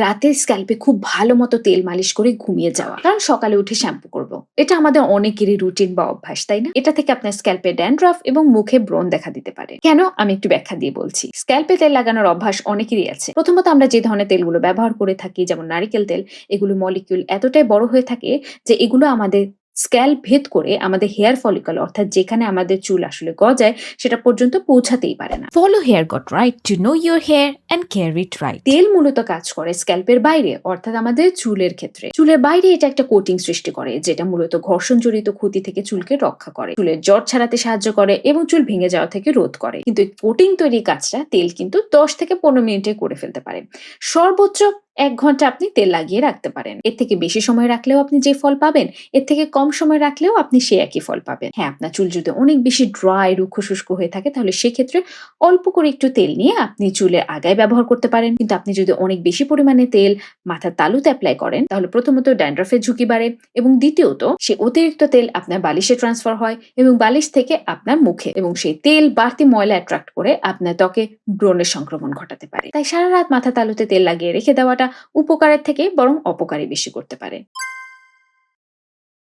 রাতে স্ক্যাল্পে খুব ভালো মতো তেল মালিশ করে ঘুমিয়ে যাওয়া, কারণ সকালে উঠে শ্যাম্পু করব। এটা আমাদের অনেকেরই রুটিন বা অভ্যাস, তাই না? এটা থেকে আপনার স্ক্যাল্পে ড্যান্ড্রাফ এবং মুখে ব্রণ দেখা দিতে পারে। কেন? আমি একটু ব্যাখ্যা দিয়ে বলছি। স্ক্যাল্পে তেল লাগানোর অভ্যাস অনেকেরই আছে। প্রথমত আমরা যে ধরনের তেলগুলো ব্যবহার করে থাকি, যেমন নারিকেল তেল, এগুলো মলিকিউল এতটাই বড় হয়ে থাকে যে এগুলো আমাদের স্ক্যাল্প ভেদ করে আমাদের হেয়ার ফলিকল, অর্থাৎ যেখানে আমাদের চুল আসলে গজায়, সেটা পর্যন্ত পৌঁছাতেই পারে না। Follow Hair Got Right to know your hair and care it right. তেল মূলত কাজ করে স্ক্যাল্পের বাইরে, অর্থাৎ আমাদের চুলের ক্ষেত্রে। চুলের বাইরে এটা একটা কোটিং সৃষ্টি করে, যেটা মূলত ঘর্ষণ জড়িত ক্ষতি থেকে চুলকে রক্ষা করে, চুলের জট ছাড়াতে সাহায্য করে এবং চুল ভেঙে যাওয়া থেকে রোধ করে। কিন্তু এই কোটিং তৈরির কাজটা তেল কিন্তু 10 থেকে 15 মিনিটে করে ফেলতে পারে। সর্বোচ্চ 1 ঘন্টা আপনি তেল লাগিয়ে রাখতে পারেন। এর থেকে বেশি সময় রাখলেও আপনি যে ফল পাবেন, এর থেকে কম সময় রাখলেও আপনি সেই একই ফল পাবেন। হ্যাঁ, আপনার চুল যদি অনেক বেশি ড্রাই, রুক্ষ শুষ্ক হয়ে থাকে, তাহলে সেক্ষেত্রে অল্প করে একটু তেল নিয়ে আপনি চুলের আগায় ব্যবহার করতে পারেন। কিন্তু আপনি যদি অনেক বেশি পরিমাণে তেল মাথার তালুতে অ্যাপ্লাই করেন, তাহলে প্রথমত ড্যান্ড্রাফের ঝুঁকি বাড়ে এবং দ্বিতীয়ত সে অতিরিক্ত তেল আপনার বালিশে ট্রান্সফার হয় এবং বালিশ থেকে আপনার মুখে, এবং সেই তেল বাড়তি ময়লা অ্যাট্রাক্ট করে আপনার ত্বকে ব্রণের সংক্রমণ ঘটাতে পারে। তাই সারা রাত মাথা তালুতে তেল লাগিয়ে রেখে দেওয়াটা উপকারের থেকে বরং অপকারী বেশি করতে পারে।